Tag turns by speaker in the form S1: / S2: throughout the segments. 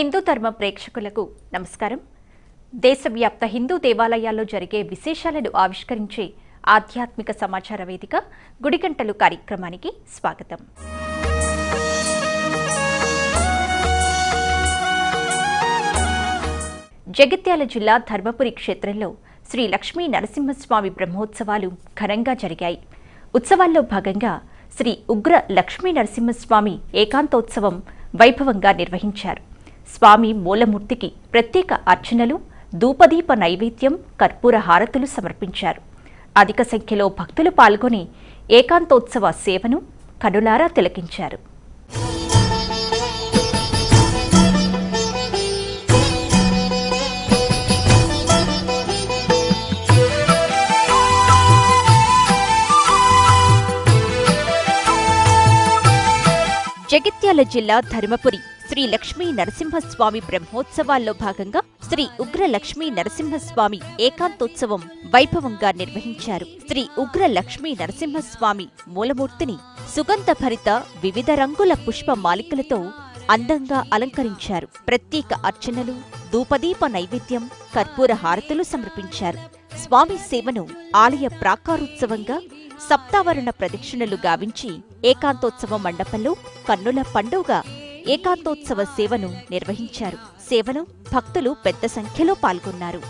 S1: హిందూ ధర్మ ప్రేక్షకులకు నమస్కారం. దేశవ్యాప్త హిందూ దేవాలయాల్లో జరిగే విశేషాలను ఆవిష్కరించే ఆధ్యాత్మిక సమాచార వేదిక గుడిగంటలు కార్యక్రమానికి స్వాగతం. జగిత్యాల జిల్లా ధర్మపురి క్షేత్రంలో శ్రీ లక్ష్మీ నరసింహస్వామి బ్రహ్మోత్సవాలు ఘనంగా జరిగాయి. ఉత్సవాల్లో భాగంగా శ్రీ ఉగ్ర లక్ష్మీ నరసింహస్వామి ఏకాంతోత్సవం వైభవంగా నిర్వహించారు. స్వామి మూలమూర్తికి ప్రత్యేక అర్చనలు, ధూపదీప నైవేద్యం, కర్పూర హారతులు సమర్పించారు. అధిక సంఖ్యలో భక్తులు పాల్గొని ఏకాంతోత్సవ సేవను కనులారా తిలకించారు. జగిత్యాల జిల్లా ధర్మపురి శ్రీ లక్ష్మీ నరసింహస్వామి బ్రహ్మోత్సవాల్లో భాగంగా శ్రీ ఉగ్ర లక్ష్మీ నరసింహస్వామి ఏకాంతోత్సవం వైభవంగా నిర్వహించారు. శ్రీ ఉగ్ర లక్ష్మీ నరసింహస్వామి మూలమూర్తిని సుగంధభరిత వివిధ రంగుల పుష్ప మాలికలతో అందంగా అలంకరించారు. ప్రత్యేక అర్చనలు, ధూపదీప నైవేద్యం, కర్పూర హారతులు సమర్పించారు. స్వామి సేవను ఆలయ ప్రాకారోత్సవంగా సప్తావరణ ప్రదక్షిణలు గావించి ఏకాంతోత్సవ మండపంలో కన్నుల పండుగ ఏకాంతోత్సవ సేవను నిర్వహించారు. సేవను భక్తులు పెద్ద సంఖ్యలో పాల్గొన్నారు.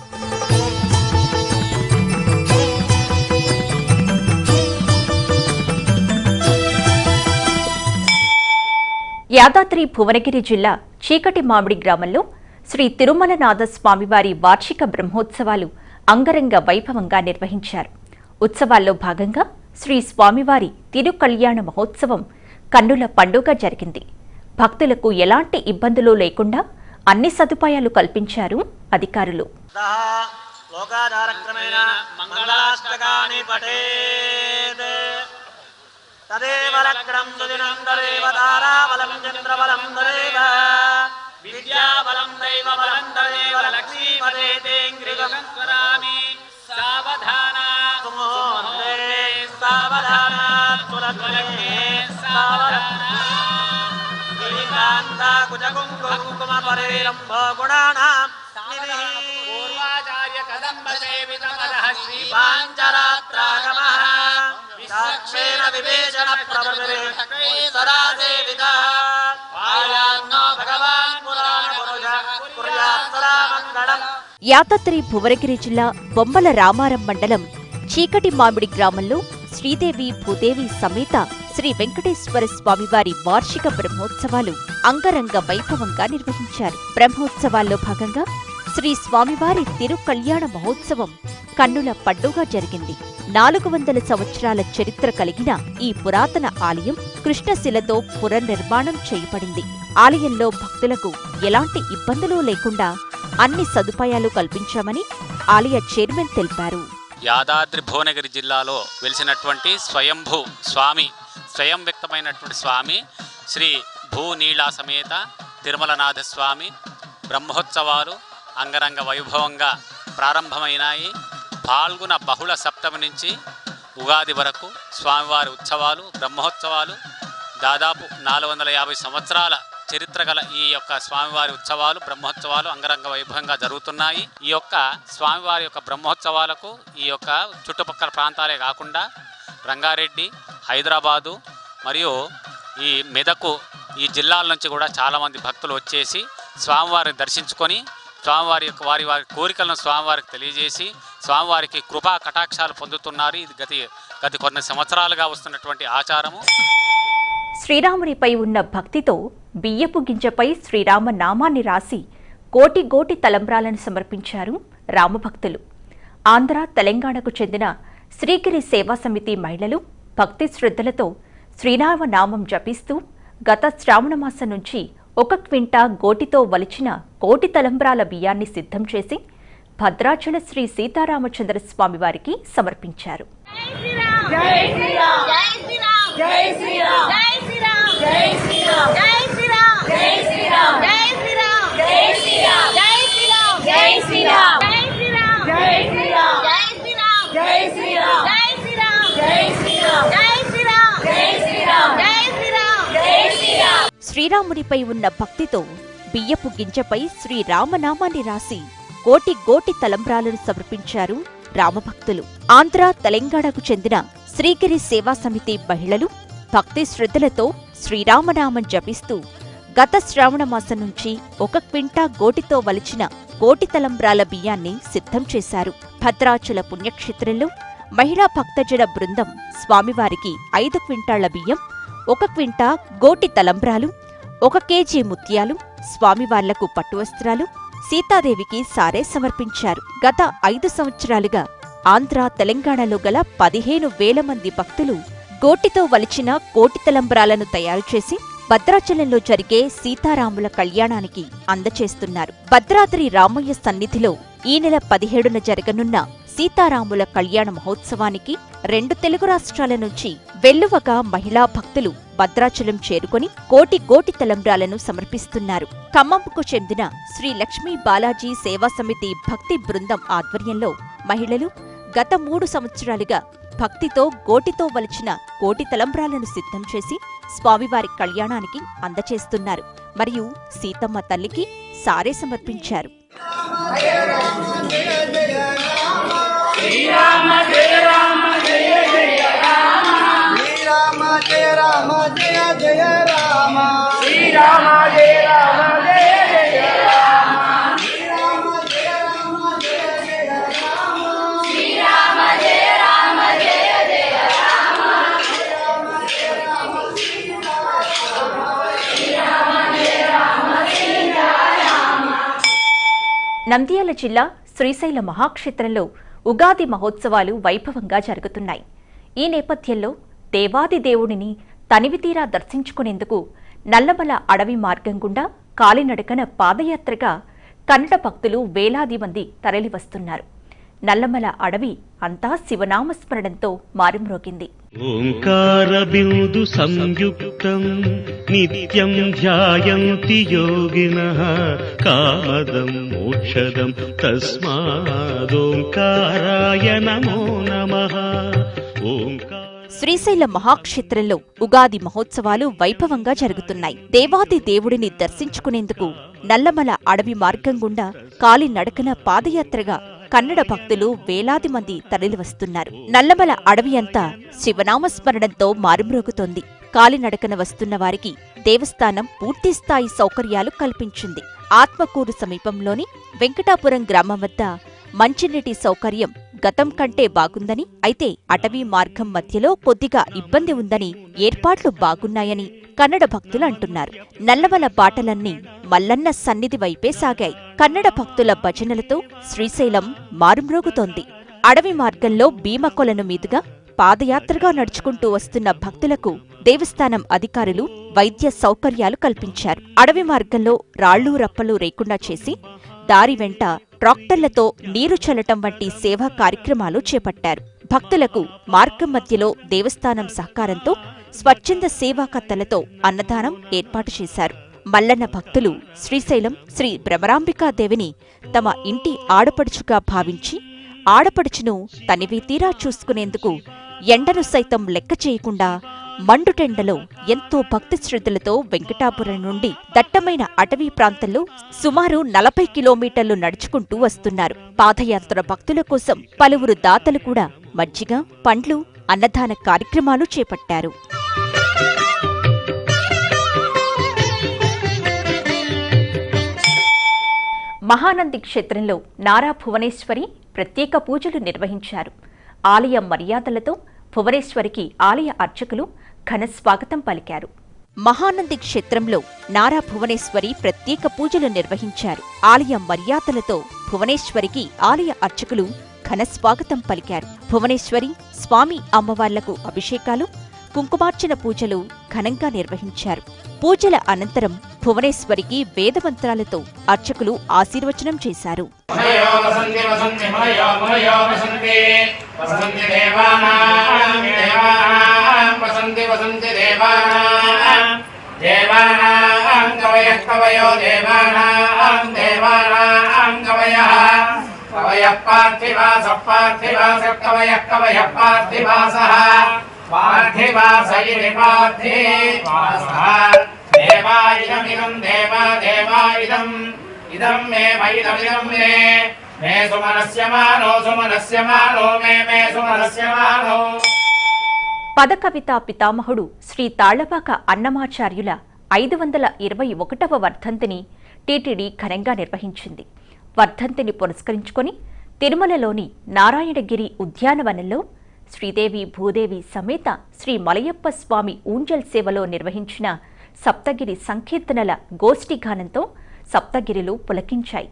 S1: యాదాద్రి భువనగిరి జిల్లా చీకటి మామిడి గ్రామంలో శ్రీ తిరుమలనాథ స్వామివారి వార్షిక బ్రహ్మోత్సవాలు అంగరంగ వైభవంగా నిర్వహించారు. ఉత్సవాల్లో భాగంగా శ్రీ స్వామివారి తిరుకళ్యాణ మహోత్సవం కన్నుల పండుగ జరిగింది. భక్తులకు ఎలాంటి ఇబ్బందులు లేకుండా అన్ని సదుపాయాలు కల్పించారు అధికారులు. యాదాద్రి భువనగిరి జిల్లా బొమ్మల రామారం మండలం చీకటి మామిడి గ్రామంలో శ్రీదేవి భూదేవి సమేత శ్రీ వెంకటేశ్వర స్వామివారి వార్షిక బ్రహ్మోత్సవాలు అంగరంగ వైభవంగా నిర్వహించారు. బ్రహ్మోత్సవాల్లో భాగంగా శ్రీ స్వామివారి తిరుకళ్యాణ మహోత్సవం కన్నుల పండుగ జరిగింది. 400 సంవత్సరాల చరిత్ర కలిగిన ఈ పురాతన ఆలయం కృష్ణశిలతో పునర్నిర్మాణం చేయబడింది. ఆలయంలో భక్తులకు ఎలాంటి ఇబ్బందులు లేకుండా అన్ని సదుపాయాలు కల్పించామని ఆలయ చైర్మన్ తెలిపారు.
S2: యాదాద్రి భువనగిరి జిల్లాలో వెలిసినటువంటి స్వయంభూ స్వామి, స్వయం వ్యక్తమైనటువంటి స్వామి శ్రీ భూనీళా సమేత తిరుమలనాథ స్వామి బ్రహ్మోత్సవాలు అంగరంగ వైభవంగా ప్రారంభమైనాయి. పాల్గొన బహుళ సప్తమి నుంచి ఉగాది వరకు స్వామివారి ఉత్సవాలు, బ్రహ్మోత్సవాలు దాదాపు 450 సంవత్సరాల చరిత్ర గల ఈ యొక్క స్వామివారి ఉత్సవాలు, బ్రహ్మోత్సవాలు అంగరంగ వైభవంగా జరుగుతున్నాయి. ఈ యొక్క స్వామివారి యొక్క బ్రహ్మోత్సవాలకు ఈ యొక్క చుట్టుపక్కల ప్రాంతాలే కాకుండా రంగారెడ్డి, హైదరాబాదు మరియు ఈ మెదకు ఈ జిల్లాల నుంచి కూడా చాలామంది భక్తులు వచ్చేసి స్వామివారిని దర్శించుకొని స్వామివారి యొక్క వారి కోరికలను స్వామివారికి తెలియజేసి స్వామివారికి కృపా కటాక్షాలు పొందుతున్నారు. ఇది గత కొన్ని సంవత్సరాలుగా వస్తున్నటువంటి ఆచారము.
S1: శ్రీరామునిపై ఉన్న భక్తితో బియ్యపు గింజపై శ్రీరామ నామాన్ని రాసి కోటి కోటి తలంబ్రాలను సమర్పించారు రామభక్తులు. ఆంధ్ర, తెలంగాణకు చెందిన శ్రీగిరి సేవా సమితి మహిళలు భక్తి శ్రద్ధలతో శ్రీరామ నామం జపిస్తూ గత శ్రావణమాసం నుంచి 1 క్వింటా గోటితో వలిచిన కోటి తలంబ్రాల బియ్యాన్ని సిద్ధం చేసి భద్రాచల శ్రీ సీతారామచంద్ర స్వామి వారికి సమర్పించారు. శ్రీరాముడిపై ఉన్న భక్తితో బియ్యపు గింజపై శ్రీరామనామాన్ని రాసి కోటి కోటి తలంబ్రాలను సమర్పించారు రామభక్తులు. ఆంధ్ర, తెలంగాణకు చెందిన శ్రీగిరి సేవా సమితి మహిళలు భక్తి శ్రద్ధలతో శ్రీరామనామం జపిస్తూ గత శ్రావణ మాసం నుంచి 1 క్వింటా గోటితో వలిచిన కోటి తలంబ్రాల బియ్యాన్ని సిద్ధం చేశారు. భద్రాచల పుణ్యక్షేత్రంలో మహిళా భక్తజన బృందం స్వామివారికి 5 క్వింటాళ్ల బియ్యం, 1 క్వింటా గోటి తలంబ్రాలు, 1 కేజీ ముత్యాలు, స్వామివార్లకు పట్టువస్త్రాలు, సీతాదేవికి సారే సమర్పించారు. గత 5 సంవత్సరాలుగా ఆంధ్ర, తెలంగాణలో గల 15,000 మంది భక్తులు గోటితో వలిచిన కోటి తలంబ్రాలను తయారు చేసి భద్రాచలంలో జరిగే సీతారాముల కళ్యాణానికి అందచేస్తున్నారు. భద్రాద్రి రామయ్య సన్నిధిలో ఈ నెల 17న జరగనున్న సీతారాముల కళ్యాణ మహోత్సవానికి 2 తెలుగు రాష్ట్రాల నుంచి వెల్లువగా మహిళా భక్తులు భద్రాచలం చేరుకొని కోటి తలంబ్రాలను సమర్పిస్తున్నారు. ఖమ్మంకు చెందిన శ్రీ లక్ష్మీ బాలాజీ సేవా సమితి భక్తి బృందం ఆధ్వర్యంలో మహిళలు గత 3 సంవత్సరాలుగా భక్తితో గోటితో వలిచిన కోటి తలంబ్రాలను సిద్ధం చేసి స్వామివారి కళ్యాణానికి అందచేస్తున్నారు. మరియు సీతమ్మ తల్లికి సారే సమర్పించారు. నంద్యాల జిల్లా శ్రీశైల మహాక్షేత్రంలో ఉగాది మహోత్సవాలు వైభవంగా జరుగుతున్నాయి. ఈ నేపథ్యంలో దేవాది దేవుడిని తనివితీరా దర్శించుకునేందుకు నల్లమల అడవి మార్గం గుండా కాలినడకన పాదయాత్రగా కన్నడ భక్తులు వేలాది మంది తరలివస్తున్నారు. నల్లమల అడవి అంతా శివనామస్మరణంతో మారుమ్రోగింది.
S3: ఓంకార బిందు సంయుక్తం నిత్యం ధ్యాయంతి యోగినః కామదం మోక్షదం తస్మాదోంకారాయ నమో నమః.
S1: శ్రీశైల మహాక్షేత్రంలో ఉగాది మహోత్సవాలు వైభవంగా జరుగుతున్నాయి. దేవాది దేవుడిని దర్శించుకునేందుకు నల్లమల అడవి మార్గం గుండా కాలినడకన పాదయాత్రగా కన్నడ భక్తులు వేలాది మంది తరలివస్తున్నారు. నల్లమల అడవి అంతా శివనామస్మరణంతో మారుమ్రోగుతోంది. కాలినడకన వస్తున్న వారికి దేవస్థానం పూర్తిస్థాయి సౌకర్యాలు కల్పించింది. ఆత్మకూరు సమీపంలోని వెంకటాపురం గ్రామం వద్ద మంచినీటి సౌకర్యం గతం కంటే బాగుందని, అయితే అటవీ మార్గం మధ్యలో కొద్దిగా ఇబ్బంది ఉందని, ఏర్పాట్లు బాగున్నాయని కన్నడ భక్తులు అంటున్నారు. నల్లమల బాటలన్నీ మల్లన్న సన్నిధి వైపే సాగాయి. కన్నడ భక్తుల భజనలతో శ్రీశైలం మారుమ్రోగుతోంది. అడవి మార్గంలో భీమకొలను మీదుగా పాదయాత్రగా నడుచుకుంటూ వస్తున్న భక్తులకు దేవస్థానం అధికారులు వైద్య సౌకర్యాలు కల్పించారు. అడవి మార్గంలో రాళ్లు రప్పలు లేకుండా చేసి దారి వెంట ట్రాక్టర్లతో నీరు చల్లటం వంటి సేవా కార్యక్రమాలు చేపట్టారు. భక్తులకు మార్గం మధ్యలో దేవస్థానం సహకారంతో స్వచ్ఛంద సేవాకర్తలతో అన్నదానం ఏర్పాటు చేశారు. మల్లన్న భక్తులు శ్రీశైలం శ్రీ భ్రమరాంబికాదేవిని తమ ఇంటి ఆడపడుచుగా భావించి ఆడపడుచును తనివి తీరా చూసుకునేందుకు ఎండను సైతం లెక్క చేయకుండా మండుటెండలో ఎంతో భక్తి శ్రద్ధలతో వెంకటాపురం నుండి దట్టమైన అటవీ ప్రాంతంలో సుమారు 40 కిలోమీటర్లు నడుచుకుంటూ వస్తున్నారు. పాదయాత్ర భక్తుల కోసం పలువురు దాతలు కూడా మజ్జిగ, పండ్లు, అన్నదాన కార్యక్రమాలు చేపట్టారు. మహానంది క్షేత్రంలో నారా భువనేశ్వరి ప్రత్యేక పూజలు నిర్వహించారు. ఆలయ మర్యాదలతో భువనేశ్వరికి ఆలయ అర్చకులు ఘన స్వాగతం పలికారు. మహానంది క్షేత్రంలో నారా భువనేశ్వరి ప్రత్యేక పూజలు నిర్వహించారు. ఆలయ మర్యాదలతో భువనేశ్వరికి ఆలయ అర్చకులు ఘన స్వాగతం పలికారు. భువనేశ్వరి, స్వామి అమ్మవార్లకు అభిషేకాలు, కుంకుమార్చన పూజలు ఘనంగా నిర్వహించారు. పూజల అనంతరం భువనేశ్వరికి వేదమంత్రాలతో అర్చకులు ఆశీర్వచనం చేశారు.
S4: దేవాయిదమిదం దేవాదేవాయిదం ఇదం మే మయిదమిదం మే మే సుమనస్య మానో మే సుమనస్య మానో.
S1: పదకవితా పితామహుడు శ్రీ తాళ్లపాక అన్నమాచార్యుల 521వ వర్ధంతిని టీటీడీ ఘనంగా నిర్వహించింది. వర్ధంతిని పురస్కరించుకొని తిరుమలలోని నారాయణగిరి ఉద్యానవనంలో శ్రీదేవి భూదేవి సమేత శ్రీ మలయప్ప స్వామి ఊంజల్ సేవలో నిర్వహించిన సప్తగిరి సంకీర్తనల గోష్ఠిగానంతో సప్తగిరిలు పులకించాయి.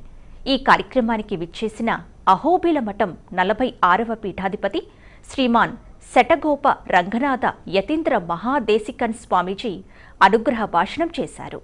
S1: ఈ కార్యక్రమానికి విచ్చేసిన అహోబిల మఠం 46వ పీఠాధిపతి శ్రీమాన్ శటగోప రంగనాథ యతీంద్ర మహాదేశికన్ స్వామీజీ అనుగ్రహ భాషణం చేశారు.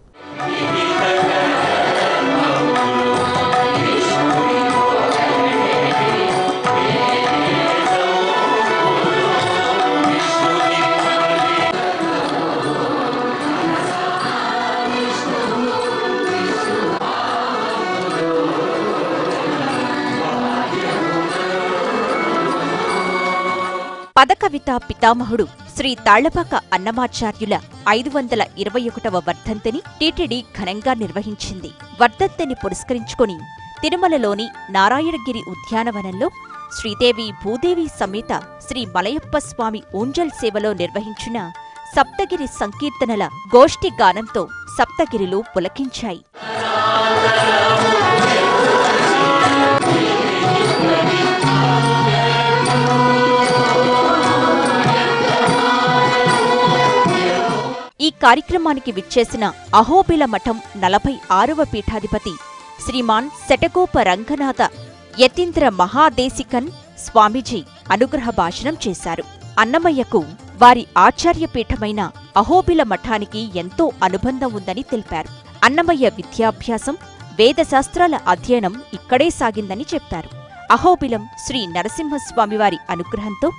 S1: పదకవితా పితామహుడు శ్రీ తాళ్లపాక అన్నమాచార్యుల 521వ వర్ధంతిని టీటీడీ ఘనంగా నిర్వహించింది. వర్ధంతిని పురస్కరించుకొని తిరుమలలోని నారాయణగిరి ఉద్యానవనంలో శ్రీదేవి భూదేవి సమేత శ్రీ మలయప్ప స్వామి ఊంజల్ సేవలో నిర్వహించిన సప్తగిరి సంకీర్తనల గోష్ఠి గానంతో సప్తగిరిలు పులకించాయి. ఈ కార్యక్రమానికి విచ్చేసిన అహోబిల మఠం 46వ పీఠాధిపతి శ్రీమాన్ శటగోప రంగనాథ యతీంద్ర మహాదేశికన్ స్వామీజీ అనుగ్రహ భాషణం చేశారు. అన్నమయ్యకు వారి ఆచార్యపీఠమైన అహోబిల మఠానికి ఎంతో అనుబంధం ఉందని తెలిపారు. అన్నమయ్య విద్యాభ్యాసం, వేదశాస్త్రాల అధ్యయనం ఇక్కడే సాగిందని చెప్పారు. అహోబిలం శ్రీ నరసింహస్వామివారి అనుగ్రహంతో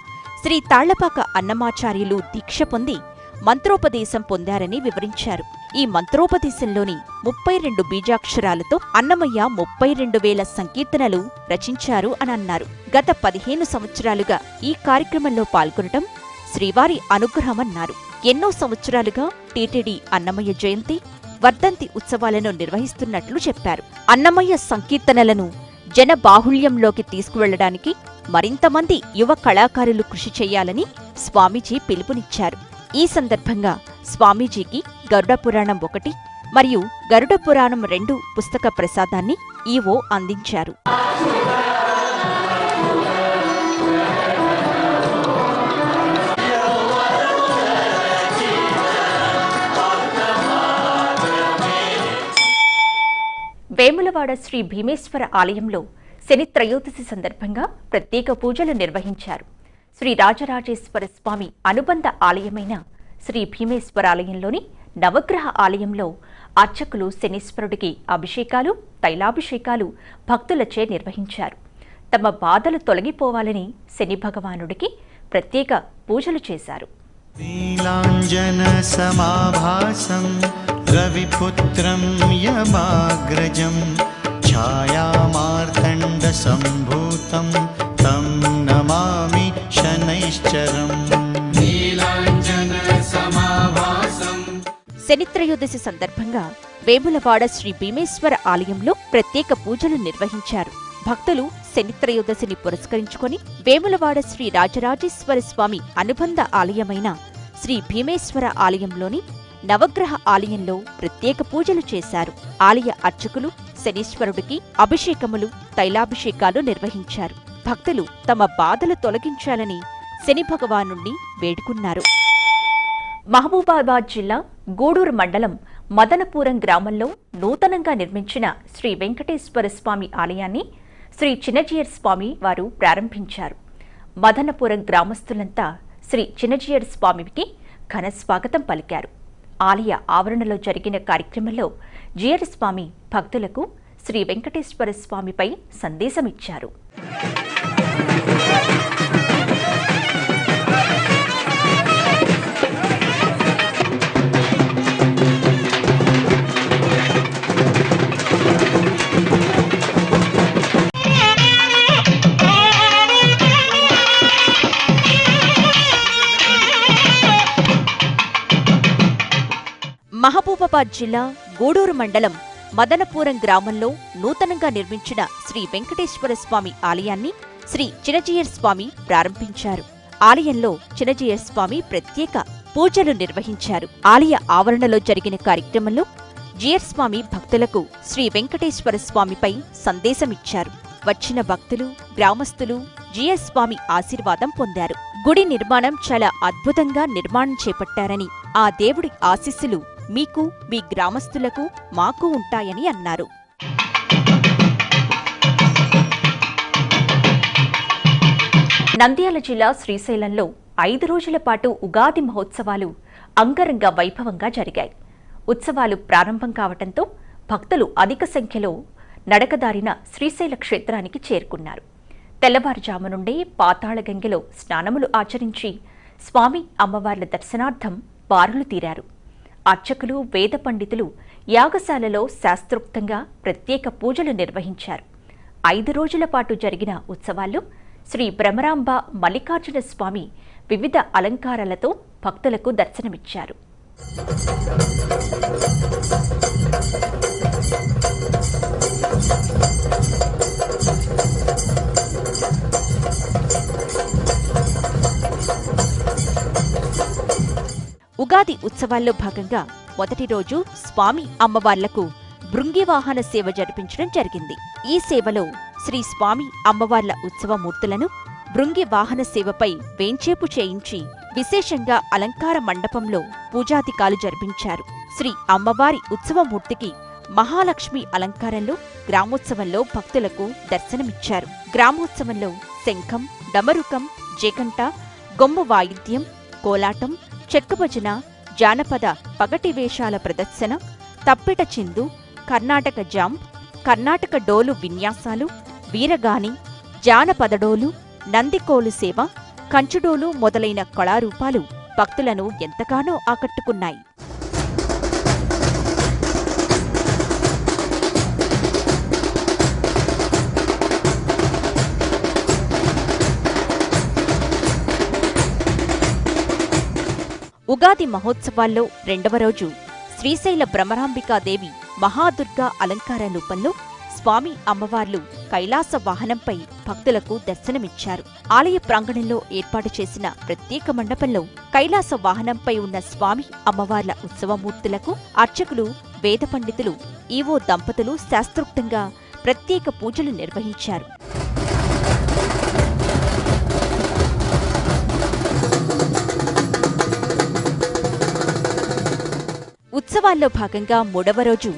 S1: శ్రీ తాళ్లపాక అన్నమాచార్యులు దీక్ష పొంది మంత్రోపదేశం పొందారని వివరించారు. ఈ మంత్రోపదేశంలోని 32 బీజాక్షరాలతో అన్నమయ్య 32,000 సంకీర్తనలు రచించారు అని అన్నారు. గత 15 సంవత్సరాలుగా ఈ కార్యక్రమంలో పాల్గొనడం శ్రీవారి అనుగ్రహమన్నారు. ఎన్నో సంవత్సరాలుగా టీటీడీ అన్నమయ్య జయంతి, వర్ధంతి ఉత్సవాలను నిర్వహిస్తున్నట్లు చెప్పారు. అన్నమయ్య సంకీర్తనలను జన బాహుళ్యంలోకి తీసుకువెళ్లడానికి మరింతమంది యువ కళాకారులు కృషి చేయాలని స్వామీజీ పిలుపునిచ్చారు. ఈ సందర్భంగా స్వామీజీకి గరుడ పురాణం 1 మరియు గరుడ పురాణం 2 పుస్తక ప్రసాదాన్ని ఈవో అందించారు. వేములవాడ శ్రీ భీమేశ్వర ఆలయంలో శని త్రయోదశి సందర్భంగా ప్రత్యేక పూజలు నిర్వహించారు. శ్రీ రాజరాజేశ్వర స్వామి అనుబంధ ఆలయమైన శ్రీ భీమేశ్వరాలయంలోని నవగ్రహ ఆలయంలో అర్చకులు శనీశ్వరుడికి అభిషేకాలు, తైలాభిషేకాలు భక్తులచే నిర్వహించారు. తమ బాధలు తొలగిపోవాలని శని భగవానుడికి ప్రత్యేక పూజలు చేశారు.
S5: నీలాంజన సమాభాసం రవిపుత్రం యమాగ్రజం ఛాయామార్తండ సంభూతం తం నమామి శనైశ్చరం.
S1: శనిత్రయోదశి సందర్భంగా వేములవాడ శ్రీ భీమేశ్వర ఆలయంలో ప్రత్యేక పూజలు నిర్వహించారు. భక్తులు శనిత్రయోదశిని పురస్కరించుకొని వేములవాడ శ్రీ రాజరాజేశ్వర స్వామి అనుబంధ ఆలయమైన శ్రీ భీమేశ్వర ఆలయంలోని నవగ్రహ ఆలయంలో ప్రత్యేక పూజలు చేశారు. ఆలయ అర్చకులు శనీశ్వరుడికి అభిషేకములు, తైలాభిషేకాలు నిర్వహించారు. భక్తులు తమ బాధలు తొలగించాలని శని భగవానుణ్ణి వేడుకున్నారు. మహబూబాబాద్ జిల్లా గూడూరు మండలం మదనపురం గ్రామంలో నూతనంగా నిర్మించిన శ్రీ వెంకటేశ్వర స్వామి ఆలయాన్ని శ్రీ చిన్నజీయర్ స్వామి వారు ప్రారంభించారు. మదనపురం గ్రామస్తులంతా శ్రీ చిన్నజీయర్ స్వామికి ఘన స్వాగతం పలికారు. ఆలయ ఆవరణలో జరిగిన కార్యక్రమంలో జీయర్ స్వామి భక్తులకు శ్రీ వెంకటేశ్వర స్వామిపై సందేశమిచ్చారు. మహబూబాబాద్ జిల్లా గూడూరు మండలం మదనపురం గ్రామంలో నూతనంగా నిర్మించిన శ్రీ వెంకటేశ్వర స్వామి ఆలయాన్ని శ్రీ చినజీయర్ స్వామి ప్రారంభించారు. ఆలయంలో చినజీయర్ స్వామి ప్రత్యేక పూజలు నిర్వహించారు. ఆలయ ఆవరణలో జరిగిన కార్యక్రమంలో జీయర్ స్వామి భక్తులకు శ్రీ వెంకటేశ్వర స్వామిపై సందేశమిచ్చారు. వచ్చిన భక్తులు, గ్రామస్తులు జీయర్ స్వామి ఆశీర్వాదం పొందారు. గుడి నిర్మాణం చాలా అద్భుతంగా నిర్మాణం చేపట్టారని, ఆ దేవుడి ఆశీస్సులు మీకు, మీ గ్రామస్తులకు, మాకు ఉంటాయని అన్నారు. నంద్యాల జిల్లా శ్రీశైలంలో 5 రోజుల పాటు ఉగాది మహోత్సవాలు అంగరంగ వైభవంగా జరిగాయి. ఉత్సవాలు ప్రారంభం కావటంతో భక్తులు అధిక సంఖ్యలో నడకదారిన శ్రీశైల క్షేత్రానికి చేరుకున్నారు. తెల్లవారుజాము నుండే పాతాళగంగలో స్నానములు ఆచరించి స్వామి అమ్మవార్ల దర్శనార్థం బారులు తీరారు. అర్చకులు, వేద పండితులు యాగశాలలో శాస్త్రోక్తంగా ప్రత్యేక పూజలు నిర్వహించారు. 5 రోజుల పాటు జరిగిన ఉత్సవాల్లో శ్రీ భ్రమరాంబ మల్లికార్జున స్వామి వివిధ అలంకారాలతో భక్తులకు దర్శనమిచ్చారు. ఉగాది ఉత్సవాల్లో భాగంగా మొదటి రోజు స్వామి అమ్మవార్లకు భృంగివాహన సేవ జరిపించడం జరిగింది. ఈ సేవలో శ్రీ స్వామి అమ్మవార్ల ఉత్సవమూర్తులను భృంగి వాహన సేవపై వేంచేపు చేయించి విశేషంగా అలంకార మండపంలో పూజాధికాలు జరిపించారు. శ్రీ అమ్మవారి ఉత్సవమూర్తికి మహాలక్ష్మి అలంకారంలో గ్రామోత్సవంలో భక్తులకు దర్శనమిచ్చారు. గ్రామోత్సవంలో శంఖం, డమరుకం, జేగంట, గొమ్ము వాయిద్యం, కోలాటం, చెక్కభజన, జానపద పగటి వేషాల ప్రదర్శన, తప్పెట చిందు, కర్ణాటక జాంబ్, కర్ణాటక డోలు విన్యాసాలు, వీరగాని, జానపదడోలు, నందికోలు సేవ, కంచుడోలు మొదలైన కళారూపాలు భక్తులను ఎంతగానో ఆకట్టుకున్నాయి. ఉగాది మహోత్సవాల్లో 2వ రోజు శ్రీశైల భ్రమరాంబికాదేవి మహాదుర్గా అలంకార రూపంలో స్వామి అమ్మవార్లు కైలాస వాహనంపై భక్తులకు దర్శనమిచ్చారు. ఆలయ ప్రాంగణంలో ఏర్పాటు చేసిన ప్రత్యేక మండపంలో కైలాస వాహనంపై ఉన్న స్వామి అమ్మవార్ల ఉత్సవమూర్తులకు అర్చకులు, వేద పండితులు, ఈవో దంపతులు శాస్త్రోక్తంగా ప్రత్యేక పూజలు నిర్వహించారు. ఉత్సవాల్లో భాగంగా 3వ రోజు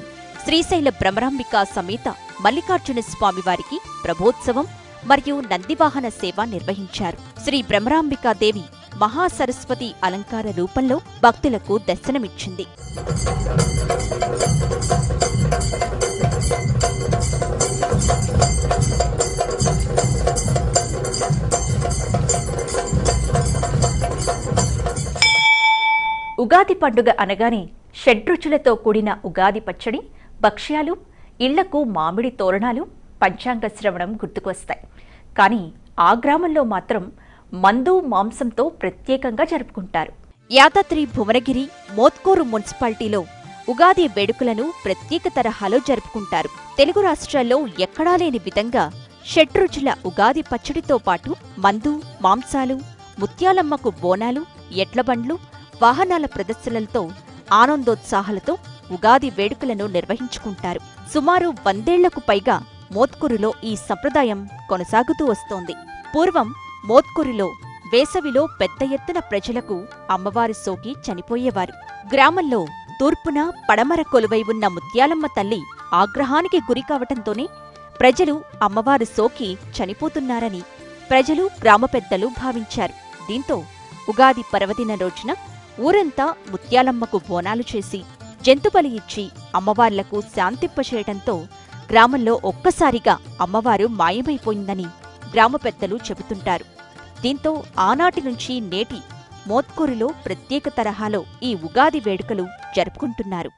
S1: శ్రీశైల భ్రమరాంబికా సమేత మల్లికార్జున స్వామివారికి ప్రభోత్సవం మరియు నందివాహన సేవ నిర్వహించారు. శ్రీ భ్రమరాంబికాదేవి మహాసరస్వతి అలంకార రూపంలో భక్తులకు దర్శనమిచ్చింది. ఉగాది పండుగ అనగానే షడ్రుచులతో కూడిన ఉగాది పచ్చడి, భక్ష్యాలు, ఇళ్లకు మామిడి తోరణాలు, పంచాంగ శ్రవణం గుర్తుకొస్తాయి. కానీ ఆ గ్రామంలో మాత్రం మందు, మాంసంతో ప్రత్యేకంగా జరుపుకుంటారు. యాదాద్రి భువనగిరి, మోత్కూరు మున్సిపాలిటీలో ఉగాది వేడుకలను ప్రత్యేక తరహాలో జరుపుకుంటారు. తెలుగు రాష్ట్రాల్లో ఎక్కడా లేని విధంగా షడ్రుచుల ఉగాది పచ్చడితో పాటు మందు, మాంసాలు, ముత్యాలమ్మకు బోనాలు, ఎడ్లబండ్లు, వాహనాల ప్రదర్శనలతో ఆనందోత్సాహాలతో ఉగాది వేడుకలను నిర్వహించుకుంటారు. సుమారు 100 ఏళ్లకు పైగా మోత్కూరులో ఈ సంప్రదాయం కొనసాగుతూ వస్తోంది. పూర్వం మోత్కూరులో వేసవిలో పెద్ద ఎత్తున ప్రజలకు అమ్మవారు సోకి చనిపోయేవారు. గ్రామంలో తూర్పున, పడమర కొలువై ఉన్న ముత్యాలమ్మ తల్లి ఆగ్రహానికి గురికావటంతోనే ప్రజలు అమ్మవారు సోకి చనిపోతున్నారని ప్రజలు, గ్రామ పెద్దలు భావించారు. దీంతో ఉగాది పర్వదిన రోజున ఊరంతా ముత్యాలమ్మకు బోనాలు చేసి జంతుబలి ఇచ్చి అమ్మవార్లకు శాంతింపచేయటంతో గ్రామంలో ఒక్కసారిగా అమ్మవారు మాయమైపోయిందని గ్రామ పెద్దలు చెబుతుంటారు. దీంతో ఆనాటి నుంచి నేటి మోత్కూరులో ప్రత్యేక తరహాలో ఈ ఉగాది వేడుకలు జరుపుకుంటున్నారు.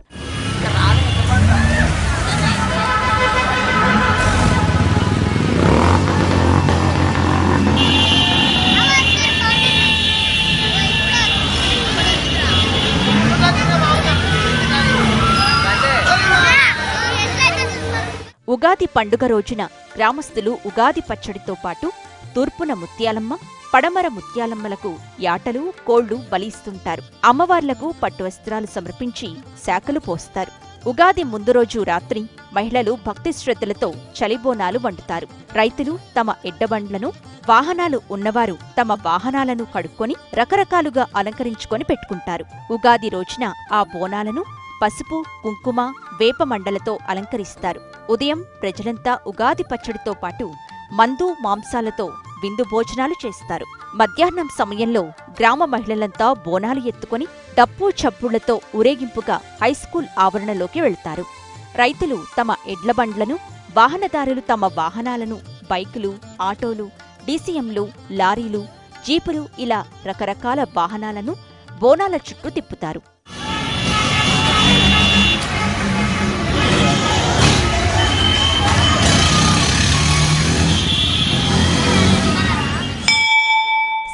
S1: ఉగాది పండుగ రోజున గ్రామస్తులు ఉగాది పచ్చడితో పాటు తూర్పున ముత్యాలమ్మ, పడమర ముత్యాలమ్మలకు యాటలు, కోళ్లు బలిస్తుంటారు. అమ్మవార్లకు పట్టు వస్త్రాలు సమర్పించి శాఖలు పోస్తారు. ఉగాది ముందు రోజు రాత్రి మహిళలు భక్తి శ్రద్ధలతో చలిబోనాలు వండుతారు. రైతులు తమ ఎడ్డబండ్లను, వాహనాలు ఉన్నవారు తమ వాహనాలను కడుక్కొని రకరకాలుగా అలంకరించుకొని పెట్టుకుంటారు. ఉగాది రోజున ఆ బోనాలను పసుపు, కుంకుమ, వేప మండలతో అలంకరిస్తారు. ఉదయం ప్రజలంతా ఉగాది పచ్చడితో పాటు మందు, మాంసాలతో విందు భోజనాలు చేస్తారు. మధ్యాహ్నం సమయంలో గ్రామ మహిళలంతా బోనాలు ఎత్తుకొని డప్పు చప్పుళ్లతో ఊరేగింపుగా హైస్కూల్ ఆవరణలోకి వెళ్తారు. రైతులు తమ ఎడ్లబండ్లను, వాహనదారులు తమ వాహనాలను, బైకులు, ఆటోలు, డీసీఎంలు, లారీలు, జీపులు ఇలా రకరకాల వాహనాలను బోనాల చుట్టూ తిప్పుతారు.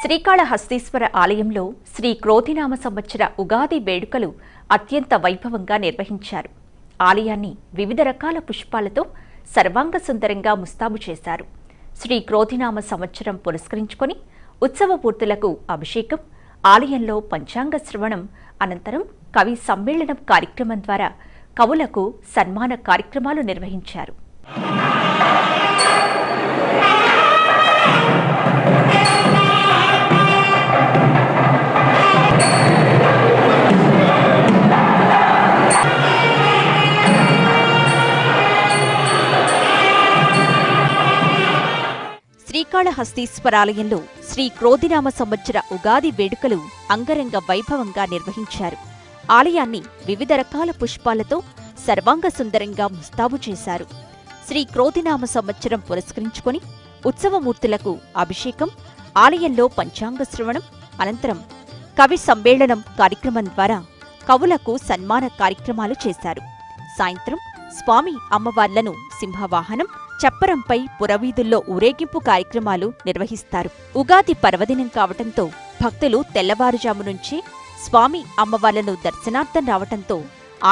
S1: శ్రీకాళహస్తీశ్వర ఆలయంలో శ్రీ క్రోధినామ సంవత్సర ఉగాది వేడుకలు అత్యంత వైభవంగా నిర్వహించారు. ఆలయాన్ని వివిధ రకాల పుష్పాలతో సర్వాంగ సుందరంగా ముస్తాబు చేశారు. శ్రీ క్రోధినామ సంవత్సరం పురస్కరించుకొని ఉత్సవమూర్తులకు అభిషేకం, ఆలయంలో పంచాంగ శ్రవణం, అనంతరం కవి సమ్మేళనం కార్యక్రమం ద్వారా కవులకు సన్మాన కార్యక్రమాలు నిర్వహించారు. శ్రీకాళహస్తీశ్వరాలయంలో శ్రీ క్రోధినామ సంవత్సర ఉగాది వేడుకలు అంగరంగ వైభవంగా నిర్వహించారు. ఆలయాన్ని వివిధ రకాల పుష్పాలతో సర్వాంగ సుందరంగా ముస్తాబు చేశారు. శ్రీ క్రోధినామ సంవత్సరం పురస్కరించుకొని ఉత్సవమూర్తులకు అభిషేకం, ఆలయంలో పంచాంగ శ్రవణం, అనంతరం కవి సమ్మేళనం కార్యక్రమం ద్వారా కవులకు సన్మాన కార్యక్రమాలు చేశారు. సాయంత్రం స్వామి అమ్మవార్లను సింహవాహనం, చప్పరంపై పురవీధుల్లో ఊరేగింపు కార్యక్రమాలు నిర్వహిస్తారు. ఉగాది పర్వదినం కావటంతో భక్తులు తెల్లవారుజాము నుంచే స్వామి అమ్మవార్లను దర్శనార్థం రావటంతో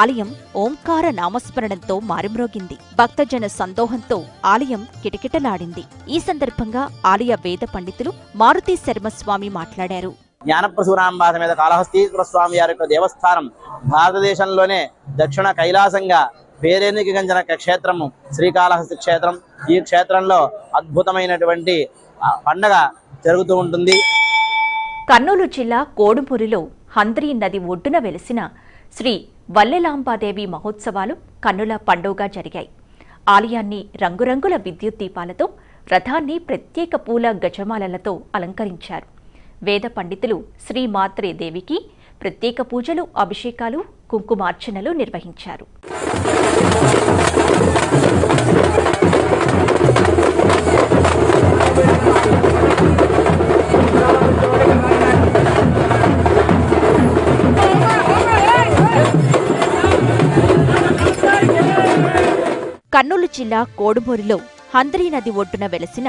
S1: ఆలయం ఓంకార నామస్మరణంతో మారుమ్రోగింది. భక్తజన సందోహంతో ఆలయం కిటకిటలాడింది. ఈ సందర్భంగా ఆలయ వేద పండితులు మారుతి శర్మస్వామి మాట్లాడారు.
S6: జ్ఞానప్రసూనాంబ సమేత కాళహస్తీశ్వర స్వామి వారి యొక్క దేవస్థానం భారతదేశంలోనే దక్షిణ కైలాసంగా పేరెన్నికగంజన క్షేత్రము శ్రీకాళహస్తి క్షేత్రం. ఈ క్షేత్రంలో అద్భుతమైనటువంటి పండగ జరుగుతూ ఉంటుంది.
S1: కర్నూలు జిల్లా కోడుమూరులో హంద్రీ నది ఒడ్డున వెలిసిన శ్రీ వల్లెలాంబాదేవి మహోత్సవాలు కన్నుల పండుగగా జరిగాయి. ఆలయాన్ని రంగురంగుల విద్యుత్ దీపాలతో, రథాన్ని ప్రత్యేక పూల గజమాలలతో అలంకరించారు. వేద పండితులు శ్రీ మాత్రే దేవికి ప్రత్యేక పూజలు, అభిషేకాలు, కుంకుమార్చనలు నిర్వహించారు. కర్నూలు జిల్లా కోడుమూరులో హంద్రీ నది ఒడ్డున వెలసిన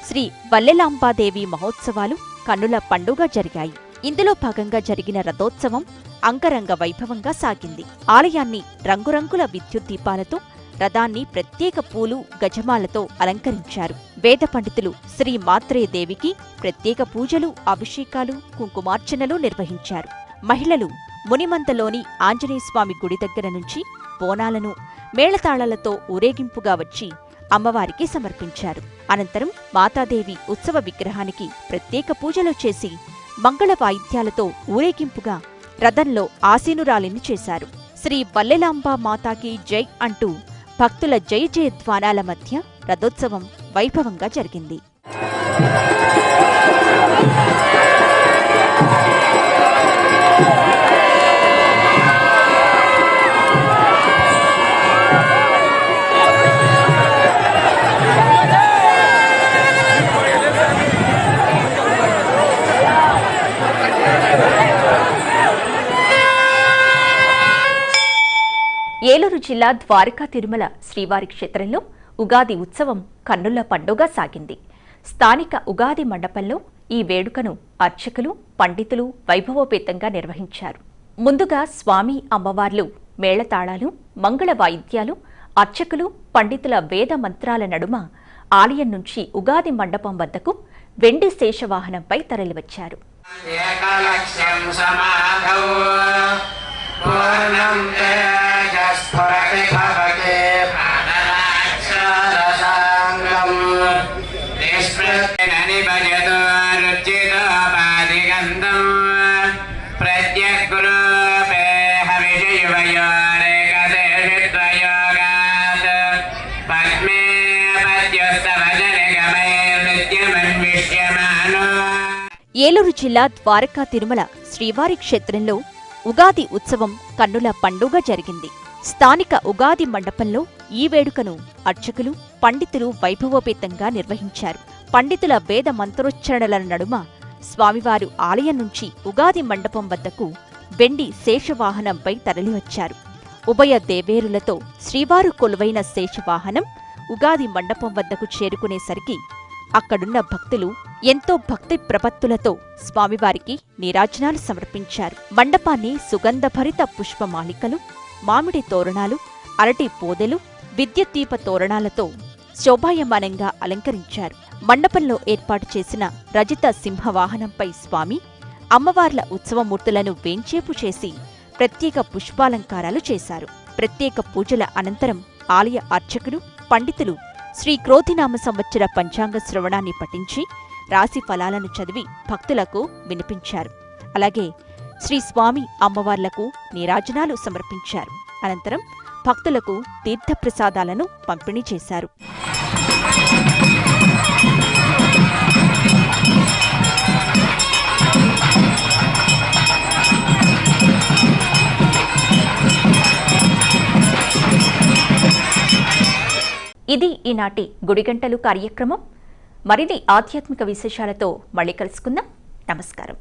S1: శ్రీ వల్లెలాంబాదేవి మహోత్సవాలు కన్నుల పండుగ జరిగాయి. ఇందులో భాగంగా జరిగిన రథోత్సవం అంగరంగ వైభవంగా సాగింది. ఆలయాన్ని రంగురంగుల విద్యుత్ దీపాలతో, రథాన్ని ప్రత్యేక పూలు, గజమాలతో అలంకరించారు. వేద పండితులు శ్రీ మాత్రే దేవికి ప్రత్యేక పూజలు, అభిషేకాలు, కుంకుమార్చనలు నిర్వహించారు. మహిళలు మునిమంతలోని ఆంజనేయస్వామి గుడి దగ్గర నుంచి బోనాలను మేళతాళాలతో ఊరేగింపుగా వచ్చి అమ్మవారికి సమర్పించారు. అనంతరం మాతాదేవి ఉత్సవ విగ్రహానికి ప్రత్యేక పూజలు చేసి మంగళ వాయిద్యాలతో ఊరేగింపుగా రథంలో ఆసీనురాలిని చేశారు. శ్రీ వల్లెలాంబా మాతాకి జై అంటూ భక్తుల జై జయధ్వానాల మధ్య రథోత్సవం వైభవంగా జరిగింది. ఏలూరు జిల్లా ద్వారకా తిరుమల శ్రీవారి క్షేత్రంలో ఉగాది ఉత్సవం కన్నుల పండుగ సాగింది. స్థానిక ఉగాది మండపంలో ఈ వేడుకను అర్చకులు, పండితులు వైభవోపేతంగా నిర్వహించారు. ముందుగా స్వామి అమ్మవార్లు మేళతాళాలు, మంగళ వాయిద్యాలు, అర్చకులు పండితుల వేద మంత్రాల నడుమ ఆలయం నుంచి ఉగాది మండపం వద్దకు వెండి శేషవాహనంపై తరలివచ్చారు.
S4: ఏకలక్ష్యం సమాధౌ పూర్ణం తేజస్ఫురతి భవతే ప్రాణనాక్షరసాంగం నిష్పృతినని భజతో రుచితోపాధిగంధం ప్రత్యగ్రూపే హవిషయువయోరేకదేశిత్వయోగాత్ పద్మే పద్యోస్తవజనగమైర్నిత్యమన్విష్యమానో.
S1: ఏలూరు జిల్లా ద్వారకా తిరుమల శ్రీవారి క్షేత్రంలో ఉగాది ఉత్సవం కన్నుల పండుగ జరిగింది. స్థానిక ఉగాది మండపంలో ఈ వేడుకను అర్చకులు పండితులు వైభవోపేతంగా నిర్వహించారు. పండితుల వేద మంత్రోచ్చరణల నడుమ స్వామివారు ఆలయం నుంచి ఉగాది మండపం వద్దకు వెండి శేషవాహనంపై తరలివచ్చారు. ఉభయ దేవేరులతో శ్రీవారు కొలువైన శేషవాహనం ఉగాది మండపం వద్దకు చేరుకునేసరికి అక్కడున్న భక్తులు ఎంతో భక్తి ప్రపత్తులతో స్వామివారికి నీరాజనాలు సమర్పించారు. మండపాన్ని సుగంధభరిత పుష్పమాలికలు, మామిడి తోరణాలు, అరటి పోదెలు, విద్యుత్ దీప తోరణాలతో శోభాయమానంగా అలంకరించారు. మండపంలో ఏర్పాటు చేసిన రజిత సింహవాహనంపై స్వామి, అమ్మవార్ల ఉత్సవమూర్తులను వేంచేపు చేసి ప్రత్యేక పుష్పాలంకారాలు చేశారు. ప్రత్యేక పూజల అనంతరం ఆలయ అర్చకులు పండితులు శ్రీ క్రోధినామ సంవత్సర పంచాంగ శ్రవణాన్ని పఠించి రాశి ఫలాలను చదివి భక్తులకు వినిపించారు. అలాగే శ్రీ స్వామి అమ్మవార్లకు నీరాజనాలు సమర్పించారు. అనంతరం భక్తులకు తీర్థప్రసాదాలను పంపిణీ చేశారు. ఇది ఈనాటి గుడిగంటలు కార్యక్రమం. మరిన్ని ఆధ్యాత్మిక విశేషాలతో మళ్ళీ కలుసుకుందాం. నమస్కారం.